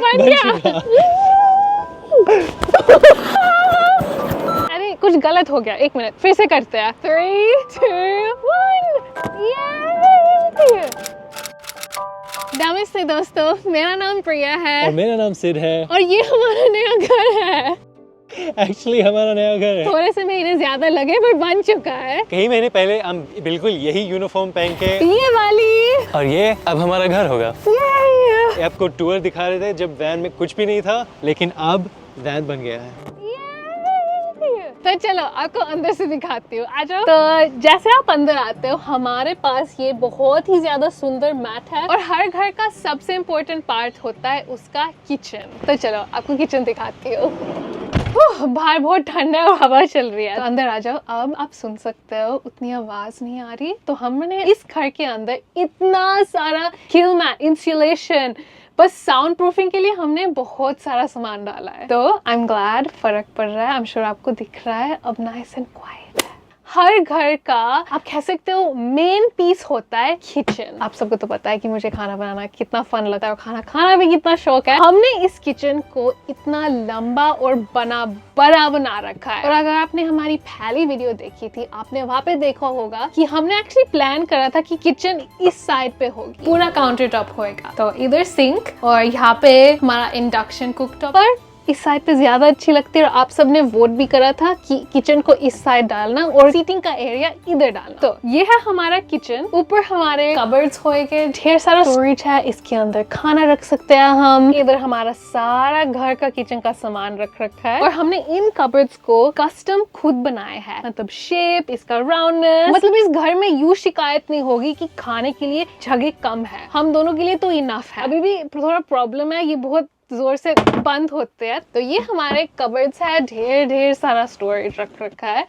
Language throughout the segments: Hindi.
बन गया। अरे कुछ गलत हो गया, 1 मिनट फिर से करते हैं। 3, 2, 1 नमस्ते दोस्तों, मेरा नाम प्रिया है और मेरा नाम सिड है और ये हमारा नया घर है। एक्चुअली हमारा नया घर है। थोड़े से महीने ज्यादा लगे पर बन चुका है। कई महीने पहले हम बिल्कुल यही यूनिफॉर्म पहन के ये वाली और ये अब हमारा घर होगा। ये आपको टूर दिखा रहे थे जब वैन में कुछ भी नहीं था, लेकिन अब वैन बन गया है। तो चलो आपको अंदर से दिखाती हूँ, आ जाओ। तो जैसे आप अंदर आते हो, हमारे पास ये बहुत ही ज्यादा सुंदर मैट है और हर घर का सबसे इम्पोर्टेंट पार्ट होता है उसका किचन। तो चलो आपको किचन दिखाती हूँ। बाहर बहुत ठंडा है और हवा चल रही है, तो अंदर आ जाओ। अब आप सुन सकते हो, उतनी आवाज नहीं आ रही। तो हमने इस घर के अंदर इतना सारा किल मैट, इंसुलेशन, बस साउंड प्रूफिंग के लिए हमने बहुत सारा सामान डाला है। तो आई एम ग्लैड फर्क पड़ रहा है। आई एम श्योर आपको दिख रहा है। अब नाइस एंड क्वाइट है। हर घर का आप कह सकते हो मेन पीस होता है किचन। आप सबको तो पता है कि मुझे खाना बनाना कितना फन लगता है और खाना खाना भी कितना शौक है। हमने इस किचन को इतना लंबा और बड़ा बना रखा है। और अगर आपने हमारी पहली वीडियो देखी थी, आपने वहाँ पे देखा होगा कि हमने एक्चुअली प्लान करा था कि किचन इस साइड पे होगी, पूरा काउंटर टॉप होएगा। तो इधर सिंक और यहाँ पे हमारा इंडक्शन कुकटॉप पर इस साइड पे ज्यादा अच्छी लगती है। और आप सबने वोट भी करा था कि किचन को इस साइड डालना और सीटिंग का एरिया इधर डालना। तो ये है हमारा किचन। ऊपर हमारे कबर्ड्स होएंगे, ढेर सारा स्टोरेज है, इसके अंदर खाना रख सकते हैं हम। इधर हमारा सारा घर का किचन का सामान रख रखा है और हमने इन कबर्ड्स को कस्टम खुद बनाए हैं, मतलब शेप, इसका राउंडनेस। मतलब इस घर में यूं शिकायत नहीं होगी कि खाने के लिए जगह कम है। हम दोनों के लिए तो इनफ है। अभी भी थोड़ा प्रॉब्लम है, ये बहुत जोर से बंद होते हैं। तो ये हमारे कबर्ड्स है, ढेर सारा स्टोरेज रख रखा है।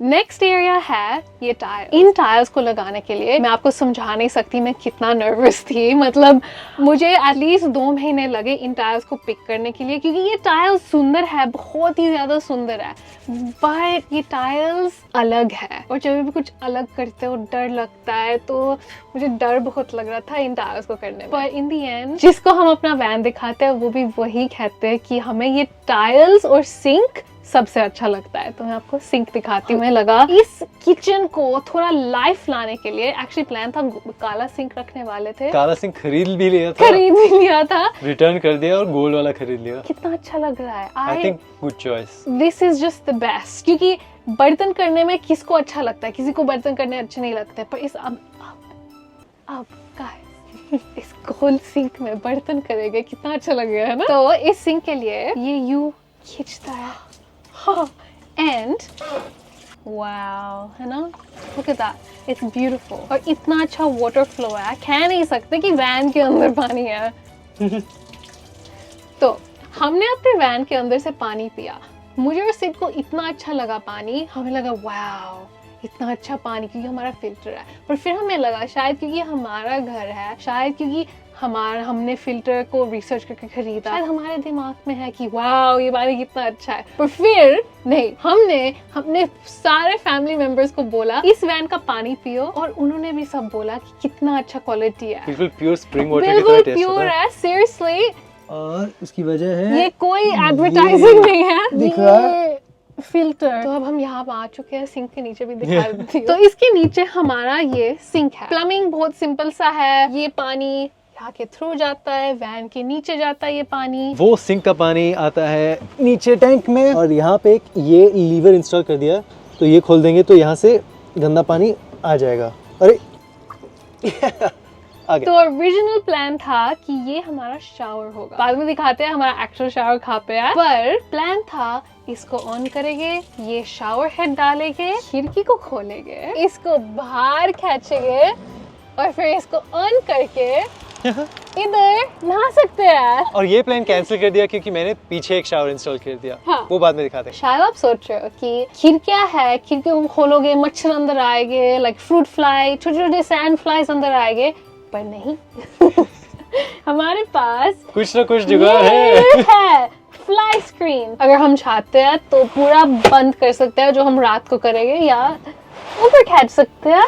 नेक्स्ट एरिया है ये टाइल। इन टाइल्स को लगाने के लिए मैं आपको समझा नहीं सकती मैं कितना नर्वस थी। मतलब मुझे एटलीस्ट 2 महीने लगे इन टाइल्स को पिक करने के लिए, क्योंकि ये टाइल्स सुंदर है, बहुत ही ज्यादा सुंदर है, बट ये टाइल्स अलग है और जब भी कुछ अलग करते हो डर लगता है। तो मुझे डर बहुत लग रहा था इन टाइल्स को करने में। पर इन दी एंड जिसको हम अपना वैन दिखाते हैं वो भी वही कहते हैं कि हमें ये टाइल्स और सिंक सबसे अच्छा लगता है। तो मैं आपको सिंक दिखाती हूँ। हमें लगा इस किचन को थोड़ा लाइफ लाने के लिए, एक्चुअली प्लान था काला सिंक रखने वाले थे। काला सिंक खरीद भी लिया था, रिटर्न कर दिया और गोल्ड वाला खरीद लिया। कितना अच्छा लग रहा है। I think good choice. This is just the best, क्योंकि बर्तन करने में किसको अच्छा लगता है, किसी को बर्तन करने अच्छे नहीं लगते। पर इस अब इस गोल्ड सिंक में बर्तन करेंगे, कितना अच्छा लगेगा, है ना। तो इस सिंक के लिए ये यू खींचता है एंड वाओ, है ना, look at that, it's beautiful. और इतना अच्छा वाटर फ्लो है, कह नहीं सकते कि वैन के अंदर पानी है। तो हमने अपने वैन के अंदर से पानी पिया। मुझे और सिड को इतना अच्छा लगा पानी, हमें लगा वाओ इतना अच्छा पानी, क्योंकि हमारा फिल्टर है। पर फिर हमें लगा शायद क्योंकि हमारा घर है, शायद क्योंकि हमने फिल्टर को रिसर्च करके खरीदा, शायद हमारे दिमाग में है कि वाओ ये पानी कितना अच्छा है। पर फिर नहीं, हमने सारे फैमिली मेंबर्स को बोला इस वैन का पानी पियो, और उन्होंने भी सब बोला कि कितना अच्छा क्वालिटी है, बिल्कुल प्योर स्प्रिंग वाटर की तरह बिल्कुल टेस्ट प्योर है, सीरियसली। और उसकी वजह है ये कोई एडवर्टाइजिंग नहीं है, दिख रहा है फिल्टर। तो अब हम यहाँ आ चुके हैं, सिंक के नीचे भी दिखा देती हूँ। तो इसके नीचे हमारा ये सिंक है। प्लम्बिंग बहुत सिंपल सा है। ये पानी यहाँ के थ्रू जाता है, वैन के नीचे जाता है ये पानी। वो सिंक का पानी आता है नीचे टैंक में, और यहाँ पे एक ये लीवर इंस्टॉल कर दिया, तो ये खोल देंगे तो यहाँ से गंदा पानी आ जाएगा। अरे तो ओरिजिनल प्लान था कि ये हमारा शावर होगा, बाद में दिखाते हैं हमारा एक्चुअल शावर कहाँ पे है। पर प्लान था इसको ऑन करेंगे, ये शावर हेड डालेंगे, खिड़की को खोलेंगे, इसको बाहर खींचेंगे और फिर इसको ऑन करके इधर नहा सकते हैं। और ये प्लान कैंसिल कर दिया क्योंकि मैंने पीछे एक शावर इंस्टॉल कर दिया। हाँ। वो बाद में दिखाते हैं। शायद आप सोच रहे हो कि खिड़कियां है, खिड़कियों को खोलोगे मच्छर अंदर आएंगे, लाइक फ्रूट फ्लाई, छोटे छोटे सैंड फ्लाइज अंदर आएंगे, पर नहीं। हमारे पास कुछ ना कुछ जुगाड़ है। Fly screen. अगर हम चाहते हैं तो पूरा बंद कर सकते हैं, जो हम रात को करेंगे, या ऊपर खींच सकते हैं,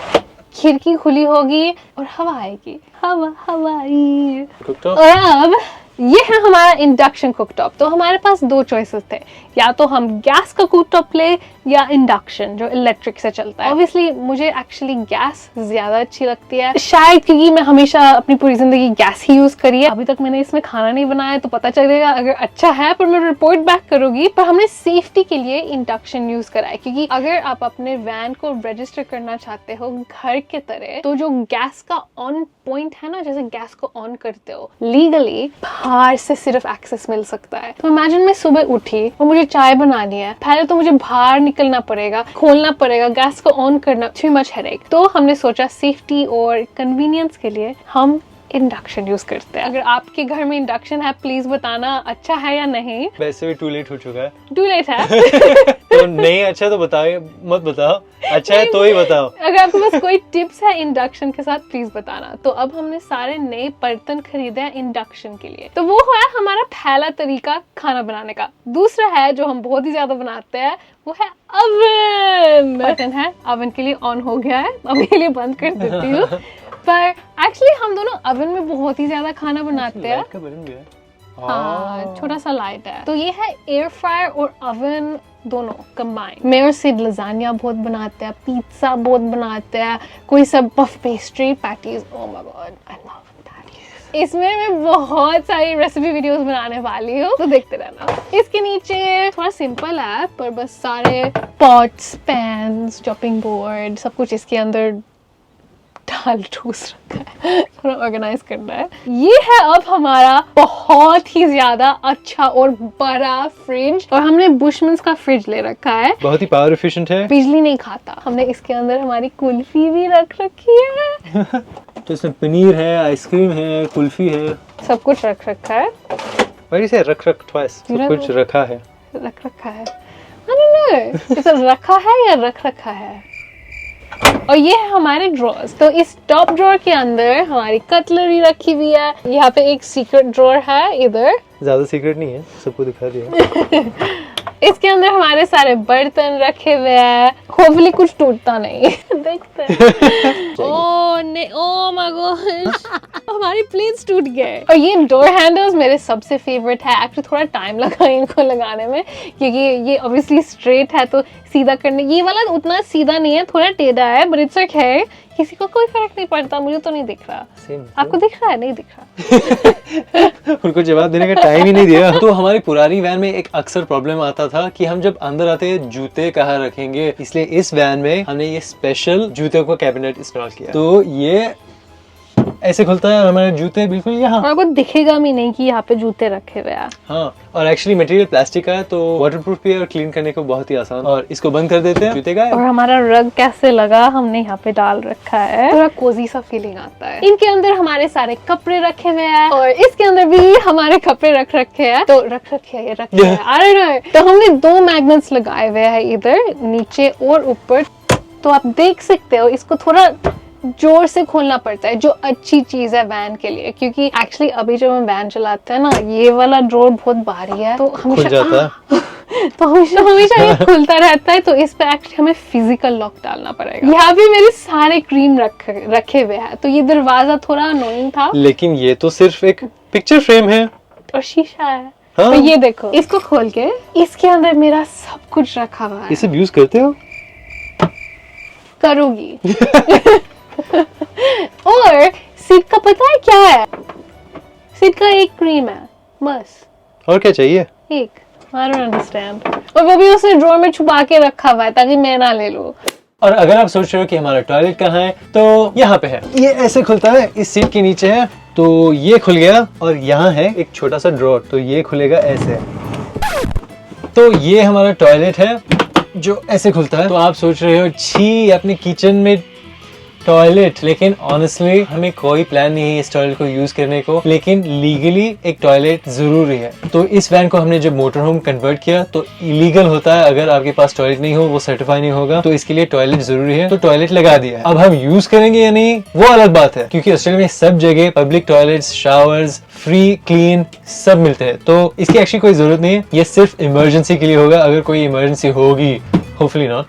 खिड़की खुली होगी और हवा आएगी, हवा हवाई। और अब ये है हमारा इंडक्शन कुकटॉप। तो हमारे पास दो चॉइसेस थे, या तो हम गैस का कुकटॉप ले या इंडक्शन जो इलेक्ट्रिक से चलता है। ऑब्वियसली मुझे एक्चुअली गैस ज्यादा अच्छी लगती है, शायद क्योंकि मैं हमेशा अपनी पूरी जिंदगी गैस ही यूज करी है। अभी तक मैंने इसमें खाना नहीं बनाया तो पता चलेगा अगर अच्छा है, पर मैं रिपोर्ट बैक करूंगी। पर हमने सेफ्टी के लिए इंडक्शन यूज करा है, क्योंकि अगर आप अपने वैन को रजिस्टर करना चाहते हो घर के तरह, तो जो गैस का ऑन पॉइंट है ना, जैसे गैस को ऑन करते हो, लीगली बाहर से सिर्फ एक्सेस मिल सकता है। तो इमेजिन मैं सुबह उठी और मुझे चाय बनानी है, पहले तो मुझे बाहर निकलना पड़ेगा, खोलना पड़ेगा, गैस को ऑन करना, टू मच हेडेक। तो हमने सोचा सेफ्टी और कन्वीनियंस के लिए हम इंडक्शन यूज करते हैं। अगर आपके घर में इंडक्शन है प्लीज बताना अच्छा है या नहीं। वैसे भी टू लेट हो चुका है। टू लेट है तो नहीं अच्छा तो बताओ, मत बताओ, अच्छा है तो ही बताओ। अगर आपके पास कोई टिप्स है इंडक्शन के साथ प्लीज बताना। तो अब हमने सारे नए बर्तन खरीदे हैं इंडक्शन के लिए। तो वो है हमारा पहला तरीका खाना बनाने का। दूसरा है जो हम बहुत ही ज्यादा बनाते हैं, वो है अवन। बटन है अवन के लिए ऑन हो गया है, अब के लिए बंद कर देती हूँ। पर एक्चुअली हम दोनों अवन में बहुत ही ज्यादा खाना बनाते हैं। हाँ, छोटा सा लाइट है। तो ये है एयर फ्रायर और अवन दोनों कंबाइन। मैं और सिड लजानिया बहुत बनाते हैं, पिज्जा बहुत बनाते हैं, कोई सब puff pastry, patties. Oh my God, I love that. इसमें मैं बहुत सारी रेसिपी वीडियोस बनाने वाली हूँ, तो देखते रहना। इसके नीचे थोड़ा सिंपल है, पर बस सारे पॉट्स, पैन्स, चॉपिंग बोर्ड, सब कुछ इसके अंदर डाल ठूस रखा है, थोड़ा ऑर्गेनाइज करना है। ये है अब हमारा बहुत ही ज्यादा अच्छा और बड़ा फ्रिज, और हमने बुशमन्स का फ्रिज ले रखा है, बहुत ही पावर एफिशिएंट है, बिजली नहीं खाता। हमने इसके अंदर हमारी कुल्फी भी रख रखी है। तो इसमें पनीर है, आइसक्रीम है, कुल्फी है, सब कुछ रख रखा है। वही से रख ट्वाइस, सब कुछ रखा है, रख रखा है। I don't know, इसे रखा है या रख रखा है। और ये है हमारे ड्रॉर्स। तो इस टॉप ड्रॉर के अंदर हमारी कटलरी रखी हुई है। यहाँ पे एक सीक्रेट ड्रॉर है, इधर ज्यादा सीक्रेट नहीं है, सबको दिखा दिया। इसके अंदर हमारे सारे बर्तन रखे हुए हैं, होपफुली कुछ टूटता नहीं। देखते हैं। ओह नहीं, ओह माय गॉड, हमारी प्लेट्स टूट गए। और ये डोर हैंडल्स मेरे सबसे फेवरेट है। एक्चुअली थोड़ा टाइम लगा इनको लगाने में, क्योंकि ये ऑब्वियसली स्ट्रेट है, तो सीधा करने, ये वाला उतना सीधा नहीं है, थोड़ा टेढ़ा है, बट इट्स ओके, किसी को कोई फर्क नहीं पड़ता। मुझे तो नहीं दिख रहा, आपको दिख रहा है? नहीं दिख रहा। उनको जवाब देने का टाइम ही नहीं दिया। तो हमारी पुरानी वैन में एक अक्सर प्रॉब्लम आता था कि हम जब अंदर आते हैं जूते कहाँ रखेंगे, इसलिए इस वैन में हमने ये स्पेशल जूते का कैबिनेट इंस्टॉल किया। तो ये ऐसे खुलता है और हमारे जूते बिल्कुल यहाँ, आपको दिखेगा भी नहीं कि यहाँ पे जूते रखे हुए हैं। हाँ, और एक्चुअली मटेरियल प्लास्टिक का है, तो वाटरप्रूफ भी है और क्लीन करने को बहुत ही आसान। और इसको बंद कर देते हैं, जूते का है। और हमारा रग कैसे लगा, हमने यहाँ पे डाल रखा है, थोड़ा कोजी सा फीलिंग आता है। इनके अंदर हमारे सारे कपड़े रखे हुए हैं, और इसके अंदर भी हमारे कपड़े रख रखे हैं। तो रख रखे हैं, I don't know। तो हमने 2 मैग्नेट्स लगाए हुए हैं, इधर नीचे और ऊपर। तो आप देख सकते हो, इसको थोड़ा जोर से खोलना पड़ता है, जो अच्छी चीज है वैन के लिए, क्योंकि एक्चुअली अभी जब हम वैन चलाते हैं ना, ये वाला ड्रॉर बहुत भारी है, तो हमेशा जाता है। तो हमेशा ये खुलता रहता है। तो इस पे एक्चुअली हमें फिजिकल लॉक डालना पड़ेगा। यहाँ पे मेरे सारे क्रीम रखे हुए हैं, तो ये दरवाजा थोड़ा अनोइंग था, लेकिन ये तो सिर्फ एक पिक्चर फ्रेम है और शीशा है। हाँ। तो ये देखो, इसको खोल के इसके अंदर मेरा सब कुछ रखा हुआ है। इसे यूज करते हो? करूंगी। और सिड का पता है क्या है? सिड का एक क्रीम है बस, और क्या चाहिए? एक, I don't understand। और वो भी उसने ड्रॉर में छुपा के रखा हुआ है ताकि मैं ना ले लूं। और अगर आप सोच रहे हो कि हमारा टॉयलेट कहाँ है, तो यहाँ पे है। ये ऐसे खुलता है, इस सीट के नीचे है, तो ये खुल गया। और यहाँ है एक छोटा सा ड्रॉर, तो ये खुलेगा ऐसे। तो ये हमारा टॉयलेट है जो ऐसे खुलता है। तो आप सोच रहे हो छी अपने किचन में टॉयलेट, लेकिन ऑनेस्टली हमें कोई प्लान नहीं है इस टॉयलेट को यूज करने को, लेकिन लीगली एक टॉयलेट जरूरी है। तो इस वैन को हमने जब मोटर होम कन्वर्ट किया तो इलीगल होता है अगर आपके पास टॉयलेट नहीं हो, वो सर्टिफाई नहीं होगा, तो इसके लिए टॉयलेट जरूरी है। तो टॉयलेट लगा दिया है। अब हम यूज करेंगे या नहीं वो अलग बात है, क्योंकि ऑस्ट्रेलिया में सब जगह public toilets, showers free, clean सब मिलते हैं, तो इसकी एक्चुअली कोई जरूरत नहीं है। ये सिर्फ इमरजेंसी के लिए होगा, अगर कोई इमरजेंसी होगी, होपफुली नॉट।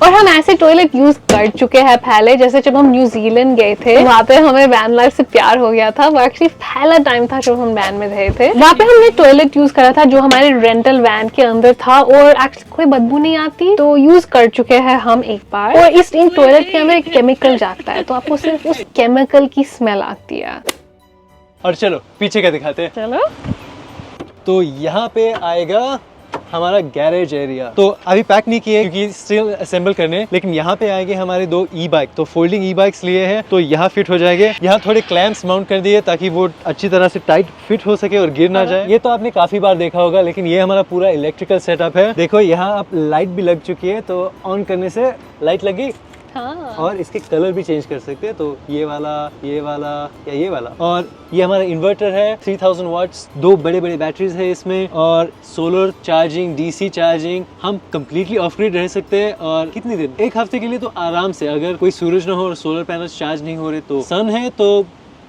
और हम ऐसे टॉयलेट यूज कर चुके हैं पहले, जैसे जब हम न्यूजीलैंड गए थे, वहाँ पे हमें वैन लाइफ से प्यार हो गया था। वो एक्चुअली पहला टाइम था जब हम वैन में गए थे। वहाँ पे हमने टॉयलेट यूज करा था जो हमारे रेंटल वैन के अंदर था, और एक्चुअली कोई बदबू नहीं आती, तो यूज कर चुके हैं हम एक बार। और इस इन टॉयलेट के अंदर एक केमिकल जाता है, तो आपको सिर्फ उस केमिकल की स्मेल आती है। और चलो पीछे का दिखाते हैं। चलो, तो यहाँ पे आएगा हमारा गैरेज एरिया। तो अभी पैक नहीं किए क्योंकि स्टिल असेंबल करने, लेकिन यहाँ पे आएंगे हमारे 2 ई बाइक। तो फोल्डिंग ई बाइक्स लिए हैं, तो यहाँ फिट हो जाएंगे। यहाँ थोड़े क्लैम्प्स माउंट कर दिए ताकि वो अच्छी तरह से टाइट फिट हो सके और गिर ना जाए। ये तो आपने काफी बार देखा होगा, लेकिन ये हमारा पूरा इलेक्ट्रिकल सेटअप है। देखो यहाँ अब लाइट भी लग चुकी है, तो ऑन करने से लाइट लगी। हाँ। और इसके कलर भी चेंज कर सकते हैं, तो ये वाला या ये वाला। और ये हमारा इन्वर्टर है 3000 वाट्स, 2 बड़े बड़े बैटरीज है इसमें, और सोलर चार्जिंग, डीसी चार्जिंग। हम कंप्लीटली ऑफ ग्रिड रह सकते हैं। और कितनी दिन, 1 हफ्ते के लिए तो आराम से, अगर कोई सूरज ना हो और सोलर पैनल्स चार्ज नहीं हो रहे, तो सन है तो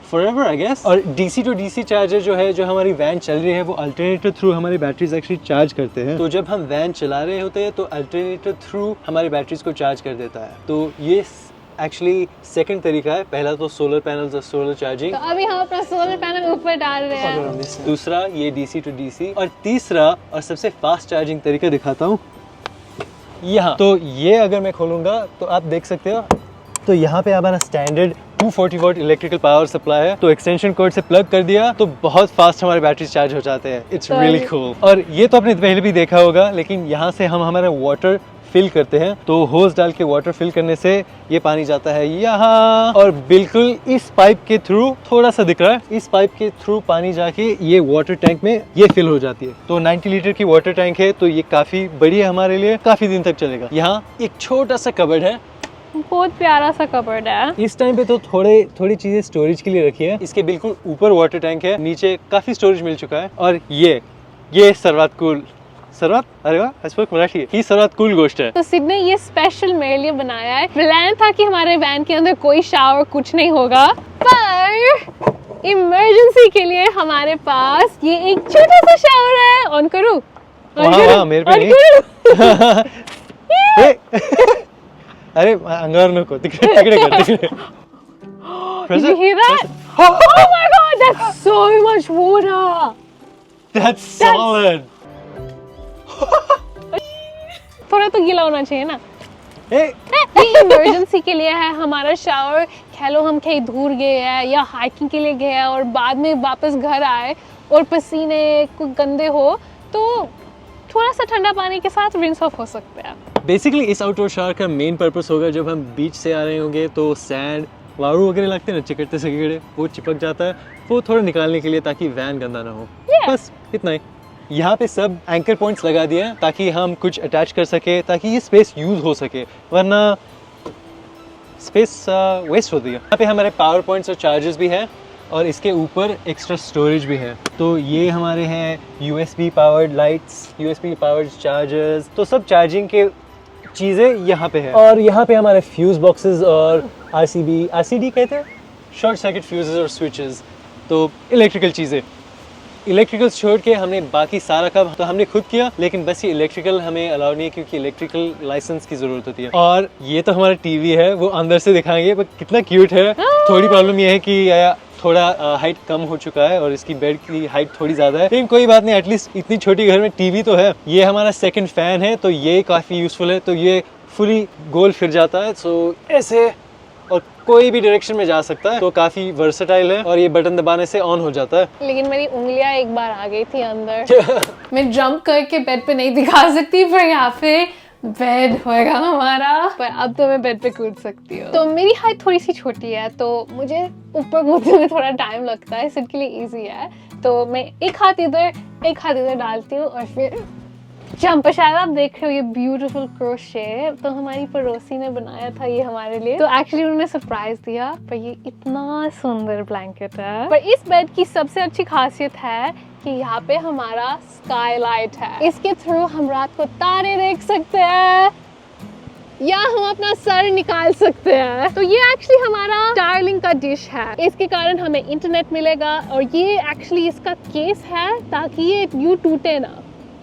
forever I guess। और डीसी टू डीसी चार्जर जो है, जो हमारी वैन चल रही है, वो अल्टरनेटर थ्रू हमारी बैटरीज एक्चुअली चार्ज करते हैं। तो जब हम वैन चला रहे होते हैं, तो अल्टरनेटर थ्रू हमारी बैटरीज को चार्ज कर देता है। तो ये एक्चुअली सेकंड तरीका है। पहला तो सोलर पैनल्स और सोलर चार्जिंग, तो अभी हम अपना सोलर पैनल ऊपर डाल रहे हैं। दूसरा ये डीसी टू डीसी, और तीसरा और सबसे फास्ट चार्जिंग तरीका दिखाता हूँ यहाँ। तो ये अगर मैं खोलूंगा तो आप देख सकते हो, तो यहाँ पे हमारा standard 240 volt electrical power supply है। तो एक्सटेंशन कोड से प्लग कर दिया तो बहुत फास्ट हमारे बैटरी चार्ज हो जाते हैं। It's really cool. और ये तो आपने पहले भी देखा होगा, लेकिन यहाँ से हम हमारा वाटर फिल करते हैं। तो होस डाल के वाटर फिल करने से ये पानी जाता है यहाँ, और बिल्कुल इस पाइप के थ्रू, थोड़ा सा दिख रहा है, इस पाइप के थ्रू पानी जाके ये वाटर टैंक में ये फिल हो जाती है। तो 90 लीटर की वाटर टैंक है, तो ये काफी बड़ी है हमारे लिए, काफी दिन तक चलेगा। यहाँ एक छोटा सा कबर्ड है, बहुत प्यारा सा कबर्ड है। इस टाइम पे तो थोड़ी चीजें स्टोरेज के लिए रखी है। इसके बिल्कुल ऊपर वाटर टैंक है, नीचे काफी स्टोरेज मिल चुका है। और ये सर्वात कूल, सर्वात, अरे वाह, आई स्पोक मराठी, ही सर्वात कूल गोष्ट है। तो सिड ने ये स्पेशल मेरे लिए बनाया है। प्लान था कि हमारे वैन के अंदर कोई शावर कुछ नहीं होगा, पर इमरजेंसी के लिए हमारे पास ये एक छोटा सा शावर है। ऑन करूं? वाह, मेरे पे नहीं। अरे अंगार नको, तिकडे कर। Did you hear that? Oh my god, that's so much water. That's solid. थोड़ा तो गीला होना चाहिए ना। ये इमरजेंसी के लिए है हमारा शावर। कह लो हम कहीं दूर गए हैं या हाइकिंग के लिए गए हैं और बाद में वापस घर आए और पसीने कुछ गंदे हो, तो थोड़ा सा ठंडा पानी के साथ रिंस ऑफ हो सकता है। बेसिकली इस आउटडोर शावर का मेन पर्पस होगा, जब हम बीच से आ रहे होंगे तो सैंड, वारू वगैरह लगते हैं ना, चिकटते से वो चिपक जाता है, वो थोड़ा निकालने के लिए, ताकि वैन गंदा ना हो। बस इतना ही। यहाँ पे सब एंकर पॉइंट्स लगा दिए हैं ताकि हम कुछ अटैच कर सके, ताकि ये स्पेस यूज हो सके, वरना स्पेस वेस्ट होती है। यहाँ पे हमारे पावर पॉइंट्स और चार्जर्स भी हैं, और इसके ऊपर एक्स्ट्रा स्टोरेज भी है। तो ये हमारे हैं USB powered lights, USB powered chargers, तो सब चार्जिंग के चीज़ें यहाँ पे है। और यहाँ पे हमारे फ्यूज बॉक्सेस और RCD कहते हैं, शॉर्ट सर्किट फ्यूजेस और स्विचेस, तो इलेक्ट्रिकल चीज़ें। इलेक्ट्रिकल छोड़ के हमने बाकी सारा काम तो हमने खुद किया, लेकिन बस ये इलेक्ट्रिकल हमें अलाउ नहीं है क्योंकि इलेक्ट्रिकल लाइसेंस की जरूरत होती है। और ये तो हमारा टीवी है, वो अंदर से दिखाएंगे, पर कितना क्यूट है। थोड़ी प्रॉब्लम ये है कि थोड़ा हाइट कम हो चुका है और इसकी बेड की हाइट थोड़ी ज़्यादा है, लेकिन कोई बात नहीं, एटलीस्ट इतनी छोटी घर में टीवी तो है। ये हमारा सेकंड फैन है, तो ये काफ़ी यूज़फुल है। तो ये फुली गोल फिर जाता है, सो ऐसे, और कोई भी डायरेक्शन में जा सकता है, तो काफ़ी वर्सेटाइल है। और ये बटन दबाने से ऑन हो जाता है। लेकिन मेरी उंगलियां एक बार आ गई थी अंदर। मैं जंप करके बेड पे नहीं दिखा सकती, पर यहाँ पे बेड होएगा हमारा, पर अब तो मैं बेड पे कूद सकती हूँ। तो मेरी हाइट थोड़ी सी छोटी है, तो मुझे ऊपर कूदने में थोड़ा टाइम लगता है, इसके लिए इजी है। तो मैं एक हाथ इधर डालती हूँ और फिर जंप। शायद आप देख रहे हो ये ब्यूटीफुल क्रोशे, तो हमारी पड़ोसी ने बनाया था ये हमारे लिए, तो एक्चुअली उन्होंने सरप्राइज दिया। पर ये इतना सुंदर ब्लैंकेट है। पर इस बेड की सबसे अच्छी खासियत है कि यहाँ पे हमारा स्काईलाइट है, इसके थ्रू हम रात को तारे देख सकते हैं या हम अपना सर निकाल सकते हैं। तो ये एक्चुअली हमारा स्टारलिंक का डिश है, इसके कारण हमें इंटरनेट मिलेगा। और ये एक्चुअली इसका केस है ताकि ये यूं टूटे ना।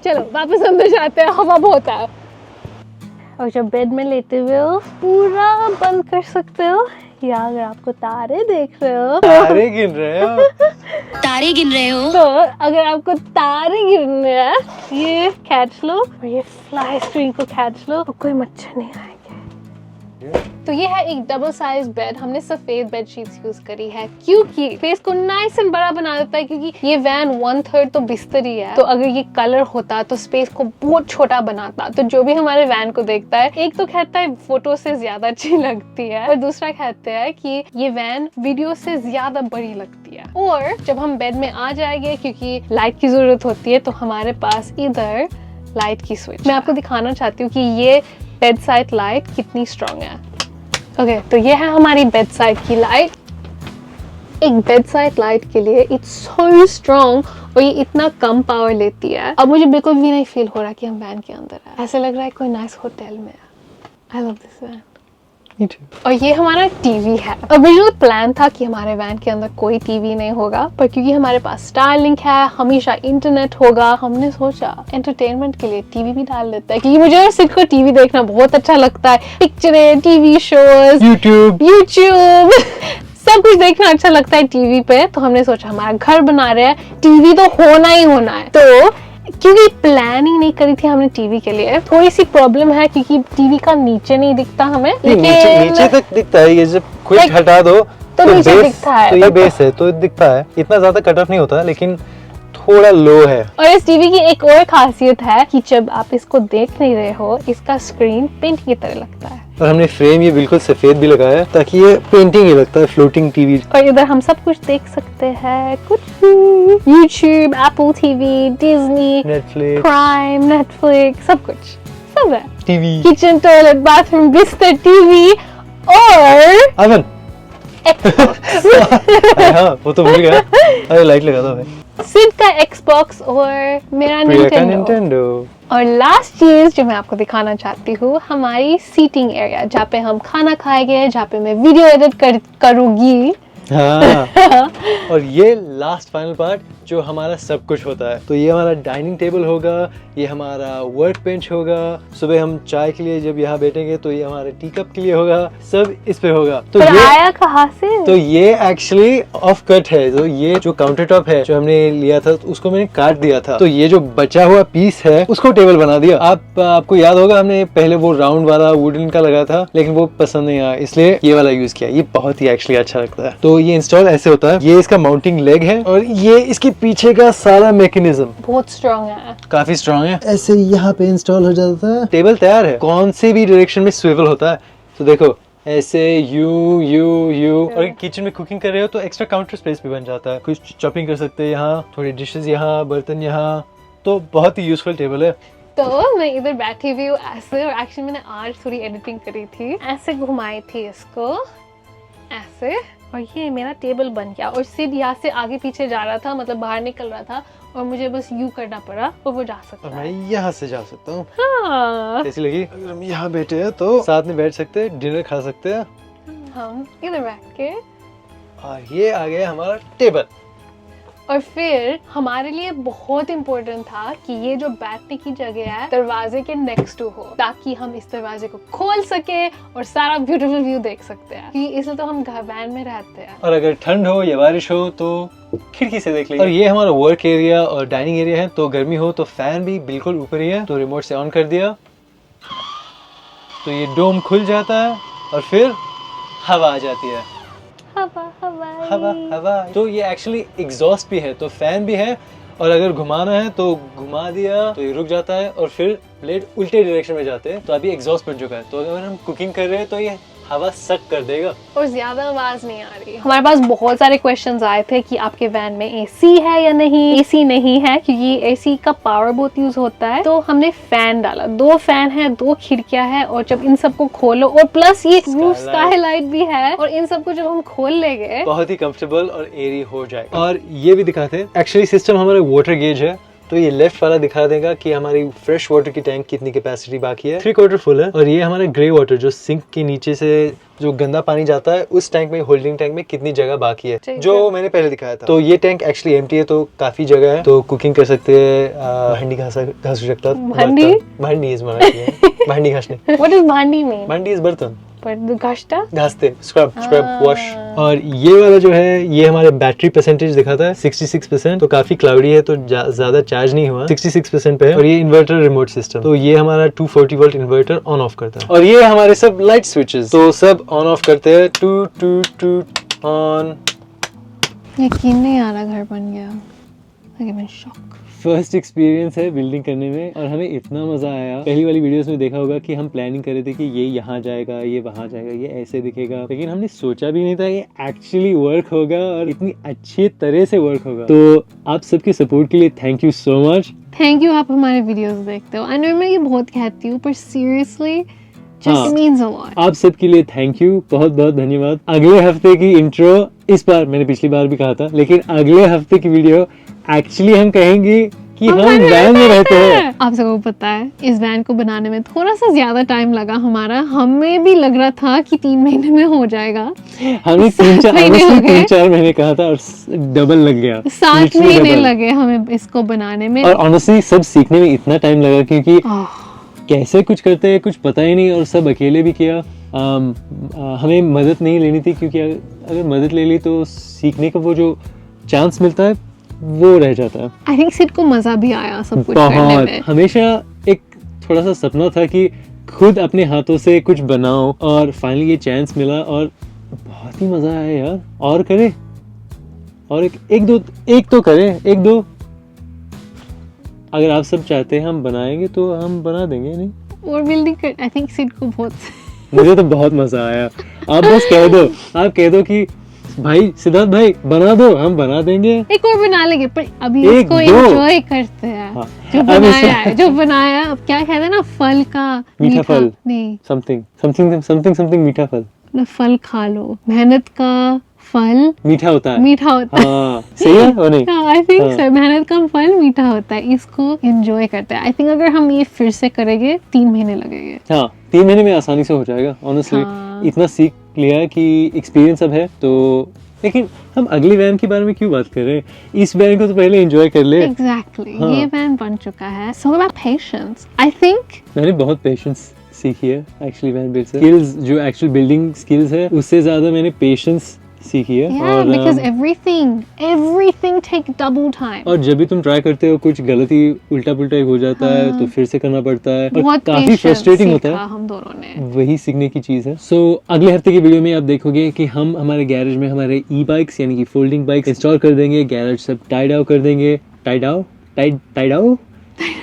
चलो वापस अंदर जाते हैं, हवा बहुत है। और जब बेड में लेटे हुए हो पूरा बंद कर सकते हो, या अगर आपको तारे देख रहे हो, तारे गिन रहे हो, तारे गिन रहे हो, तो अगर आपको तारे गिन रहे हैं, ये कैच लो और ये फ्लाई स्क्रीन को कैच लो और कोई मच्छर नहीं आएंगे। तो ये है एक डबल साइज बेड। हमने सफेद बेड शीट्स यूज करी है क्योंकि फेस को नाइस एंड बड़ा बना देता है, क्योंकि ये वैन 1/3 तो बिस्तर ही है। तो अगर ये कलर होता तो स्पेस को बहुत छोटा बनाता। तो जो भी हमारे वैन को देखता है, एक तो कहता है फोटो से ज्यादा अच्छी लगती है, और दूसरा कहते हैं कि ये वैन वीडियो से ज्यादा बड़ी लगती है। और जब हम बेड में आ जाएंगे, क्योंकि लाइट की जरूरत होती है, तो हमारे पास इधर लाइट की स्विच। मैं आपको दिखाना चाहती हूँ कि ये बेड साइड लाइट कितनी स्ट्रॉन्ग है। ओके, तो ये है हमारी बेड साइड की लाइट। एक बेड साइड लाइट के लिए इट्स सो स्ट्रॉन्ग और ये इतना कम पावर लेती है। अब मुझे बिल्कुल भी नहीं फील हो रहा कि हम वैन के अंदर है। ऐसे लग रहा है कोई नाइस होटल में है। I love this van. और ये हमारा टीवी है। ओरिजिनल प्लान था कि हमारे वैन के अंदर कोई टीवी नहीं होगा, पर क्योंकि हमारे पास स्टारलिंक है, हमेशा इंटरनेट होगा, हमने सोचा एंटरटेनमेंट के लिए टीवी भी डाल देता है, क्योंकि मुझे और सिर्फ को टीवी देखना बहुत अच्छा लगता है। पिक्चरें, टीवी शोज, यूट्यूब सब कुछ देखना अच्छा लगता है टीवी पे। तो हमने सोचा हमारा घर बना रहे हैं, टीवी तो होना ही होना है। तो क्योंकि प्लानिंग नहीं करी थी हमने टीवी के लिए, थोड़ी सी प्रॉब्लम है क्योंकि टीवी का नीचे नहीं दिखता हमें, लेकिन नीचे तक दिखता है। ये जब कुछ हटा दो तो नीचे दिखता है। तो ये बेस है तो दिखता है। इतना ज्यादा कट ऑफ नहीं होता, लेकिन थोड़ा लो है। और इस टीवी की एक और खासियत है कि जब आप इसको देख नहीं रहे हो, इसका स्क्रीन पेंटिंग की तरह लगता है। और हमने फ्रेम ये बिल्कुल सफेद भी लगाया है ताकि ये पेंटिंग ही लगता है, फ्लोटिंग टीवी। और इधर हम सब कुछ देख सकते हैं, कुछ भी, YouTube, Apple TV, Disney, Netflix, prime, Netflix, सब कुछ, सब है। टीवी, किचन, टॉयलेट, बाथरूम, बिस्तर, टीवी और अवन। हाँ, वो तो भूल गया। अरे लाइट लगा दो भाई। सिड का एक्सबॉक्स और मेरा निंटेंडो। और लास्ट चीज जो मैं आपको दिखाना चाहती हूँ, हमारी सीटिंग एरिया, जहाँ पे हम खाना खाएंगे, जहाँ पे मैं वीडियो एडिट करूंगी। हाँ। और ये लास्ट फाइनल पार्ट जो हमारा सब कुछ होता है। तो ये हमारा डाइनिंग टेबल होगा, ये हमारा वर्क बेंच होगा, सुबह हम चाय के लिए जब यहाँ बैठेंगे तो ये हमारे टी कप के लिए होगा, सब इस पे होगा। तो ये आया कहाँ से? तो ये एक्चुअली ऑफ कट है। तो ये जो काउंटर टॉप है जो हमने लिया था, तो उसको मैंने काट दिया था। तो ये जो बचा हुआ पीस है उसको टेबल बना दिया। आपको याद होगा हमने पहले वो राउंड वाला वुडन का लगा था, लेकिन वो पसंद नहीं आया, इसलिए ये वाला यूज किया। ये बहुत ही एक्चुअली अच्छा लगता है। तो ये इंस्टॉल ऐसे होता है। ये इसका माउंटिंग लेग है और ये इसके पीछे का सारा मैकेनिज्म बहुत स्ट्रॉन्ग है, काफी स्ट्रॉन्ग है। ऐसे यहाँ पे इंस्टॉल हो जाता है। टेबल तैयार है। कौन से भी डायरेक्शन में स्विवल होता है। तो देखो ऐसे यू और किचन में कुकिंग कर रहे हो तो एक्स्ट्रा काउंटर स्पेस भी बन जाता है। कुछ चॉपिंग कर सकते हैं यहाँ, थोड़ी डिशेस यहाँ, बर्तन यहाँ। तो बहुत ही यूजफुल टेबल है। तो मैं इधर बैठी हुई हूँ ऐसे, और एक्चुअली मैंने आज थोड़ी एडिटिंग करी थी, ऐसे घुमाई थी इसको ऐसे, और ये मेरा टेबल बन गया। और सिर्फ यहाँ से आगे पीछे जा रहा था, मतलब बाहर निकल रहा था, और मुझे बस यू करना पड़ा और वो जा सकता है। मैं यहाँ से जा सकता हूँ। हाँ। ऐसी लगी अगर हम यहाँ बैठे हैं तो साथ में बैठ सकते हैं, डिनर खा सकते हैं। हम इधर बैठ के, और ये आ गया हमारा टेबल। और फिर हमारे लिए बहुत इम्पोर्टेंट था कि ये जो बैठने की जगह है दरवाजे के नेक्स्ट टू हो, ताकि हम इस दरवाजे को खोल सके और सारा ब्यूटीफुल व्यू देख सकते हैं, क्योंकि इसलिए तो हम वैन में रहते हैं। और अगर ठंड हो या बारिश हो तो खिड़की से देख लीजिए। और ये हमारा वर्क एरिया और डाइनिंग एरिया है। तो गर्मी हो तो फैन भी बिल्कुल ऊपर ही है, तो रिमोट से ऑन कर दिया तो ये डोम खुल जाता है और फिर हवा आ जाती है। हवा। तो ये एक्चुअली एग्जॉस्ट भी है, तो फैन भी है, और अगर घुमाना है तो घुमा दिया तो ये रुक जाता है और फिर ब्लेड उल्टे डायरेक्शन में जाते हैं। तो अभी एग्जॉस्ट बन चुका है, तो अगर हम कुकिंग कर रहे हैं तो ये हवा सक कर देगा और ज्यादा आवाज नहीं आ रही। हमारे पास बहुत सारे क्वेश्चंस आए थे कि आपके वैन में एसी है या नहीं। एसी नहीं है क्योंकि एसी का पावर बहुत यूज होता है। तो हमने फैन डाला, 2 फैन है, 2 खिड़कियां है, और जब इन सबको खोलो, और प्लस ये रूफ स्काईलाइट भी है, और इन सबको जब हम खोल लेंगे बहुत ही कंफर्टेबल और एरी हो जाएगा। और ये भी दिखाते हैं, एक्चुअली सिस्टम हमारा वाटर गेज है। तो ये लेफ्ट वाला दिखा देगा कि हमारी फ्रेश वाटर की टैंक कितनी कैपेसिटी बाकी है। 3/4 फुल है। और ये हमारा ग्रे वाटर जो सिंक के नीचे से जो गंदा पानी जाता है उस टैंक में, होल्डिंग टैंक में कितनी जगह बाकी है जो मैंने पहले दिखाया था। तो ये टैंक एक्चुअली एम्प्टी है, तो काफी जगह है, तो कुकिंग कर सकते हैं। हंडी घास सकता, भांडी इज मराठी है, भांडी घासने। What does भांडी mean? भांडी इज बर्तन, पर घासता घासते, स्क्रब वॉश। और ये वाला जो है ये हमारे बैटरी परसेंटेज दिखाता है 66%, तो काफी क्लाउडी है तो ज्यादा चार्ज नहीं हुआ, 66% पे है। और ये इन्वर्टर रिमोट सिस्टम, तो ये हमारा 240 वोल्ट इन्वर्टर ऑन ऑफ करता है। और ये हमारे सब लाइट स्विचेस, तो सब ऑन ऑफ करते हैं, टू टू टू ऑन। यकीन नहीं आ रहा घर बन गया। I am shock. First experience है बिल्डिंग करने में और हमें इतना मजा आया। पहली वाली वीडियोस में देखा होगा कि हम प्लानिंग कर रहे थे कि ये यहाँ जाएगा, ये वहाँ जाएगा, ये ऐसे दिखेगा, लेकिन हमने सोचा भी नहीं था ये एक्चुअली वर्क होगा और इतनी अच्छी तरह से वर्क होगा। तो आप सबके सपोर्ट के लिए thank you so much. Thank you, आप हमारे वीडियोस देखते हो। आई नो मैं ये बहुत कहती हूँ पर seriously just means a lot। आप सबके लिए थैंक यू, बहुत बहुत धन्यवाद। अगले हफ्ते की इंट्रो इस बार, मैंने पिछली बार भी कहा था, लेकिन अगले हफ्ते की वीडियो एक्चुअली हम कहेंगे कि हम वैन में रहते हैं। आप सबको पता है इस वैन को बनाने में थोड़ा सा ज्यादा टाइम लगा हमारा। हमें भी लग रहा था कि 3 महीने में हो जाएगा। हमने 3-4 महीने कहा था और डबल लग गया। 7 महीने लगे हमें इसको बनाने में। और ऑनेस्टली सब सीखने में इतना टाइम लगा क्योंकि कैसे कुछ करते हैं कुछ पता ही नहीं, और सब अकेले भी किया। हमें मदद नहीं लेनी थी क्योंकि अगर मदद ले ली तो सीखने का वो जो चांस मिलता है वो रह जाता है। आई थिंक सिड को मजा भी आया सब कुछ करने में। हमेशा एक थोड़ा सा सपना था कि खुद अपने हाथों से कुछ बनाओ, और फाइनली ये चांस मिला और बहुत ही मजा आया यार। और करें, और एक तो करें, 1-2। अगर आप सब चाहते हैं हम बनाएंगे तो हम बना देंगे। नहीं और बिल्डिंग कर, आई थिंक सिड को बहुत मुझे तो बहुत मजा आया। आप बस कह दो, आप कह दो कि भाई सिद्धार्थ भाई बना दो, हम बना देंगे। एक और बना लेंगे, पर अभी इसको दो। एंजॉय करते हैं। हाँ। जो बनाया है, जो बनाया, अब क्या कहते हैं ना, फल का मीठा फल नहीं, समथिंग मीठा फल। ना फल खा लो, मेहनत का फल मीठा होता है। मीठा होता है। हाँ, सही है और नहीं? आई थिंक सो, मेहनत का फल मीठा होता है, इसको एंजॉय करते हैं। आई थिंक अगर हम ये फिर से करेंगे 3 महीने लगेंगे। हाँ, 3 महीने में आसानी से हो जाएगा ऑनेस्टली। हाँ। इतना सीख लिया कि एक्सपीरियंस अब है तो। लेकिन हम अगली वैन के बारे में क्यों बात कर रहे हैं? इस वैन को तो पहले एंजॉय कर ले। एग्जैक्टली, हाँ। ये वैन बन चुका है। So about patience, I think मैंने बहुत पेशेंस सीखी है एक्चुअली वैन बिल्ड से। स्किल्स जो एक्चुअल बिल्डिंग स्किल्स है उससे ज्यादा मैंने पेशेंस सीखी है। Yeah, और because everything take double time। और जब भी तुम ट्राई करते हो कुछ गलती उल्टा पुल्टा हो जाता है तो फिर से करना पड़ता है और बहुत काफी फ्रस्ट्रेटिंग होता है। हम दोनों ने वही सीखने की चीज है। सो अगले हफ्ते की वीडियो में आप देखोगे कि हम हमारे गैरेज में हमारे ई बाइक्स यानी कि फोल्डिंग बाइक्स इंस्टॉल कर देंगे, गैरेज सब टाइड आउट कर देंगे, टाइड आउट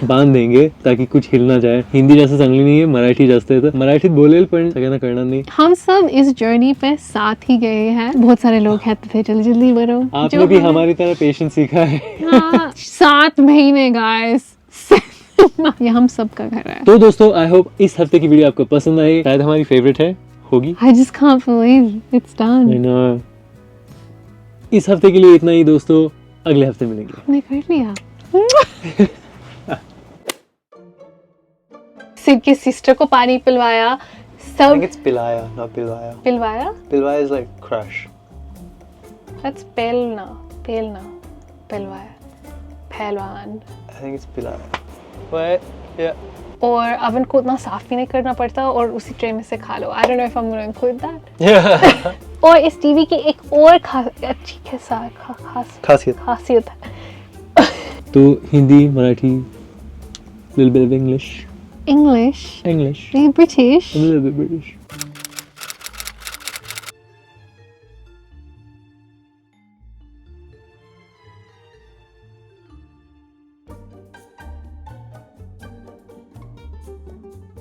बांध देंगे ताकि कुछ हिल ना जाए। हिंदी जैसा चांगली नहीं है, मराठी जास्त है, तो मराठीत बोलेल पण सगळ्यांना कळणार नाही। हम सब इस जर्नी पे साथ ही गए हैं। बहुत सारे लोग कहते थे जल्दी जल्दी बढ़ो, आपने भी हमारी तरह पेशेंस सीखा है। 7 महीने गाइस। ये हम सब का घर है। तो दोस्तों आई होप इस हफ्ते की वीडियो आपको पसंद आई, शायद हमारी फेवरेट है होगी। I just can't believe it's done। I know। इस हफ्ते के लिए इतना ही दोस्तों, अगले हफ्ते मिलेंगे। हमने कर लिया। सिड के सिस्टर को पानी पिलवाया, सब पिलाया ना पिलवाया। पिलवाया, पिलवाया is like crush। that's पेलना, पिलवाया, पहलवान। I think it's पिलाया। But yeah। और अवन को उतना साफ भी नहीं करना पड़ता और उसी ट्रे में से खा लो। I don't know if I'm going to include that। Yeah। और इस टीवी की एक और अच्छी खासियत है। तो Hindi, Marathi, little bit of English, English, British, British, a little bit British।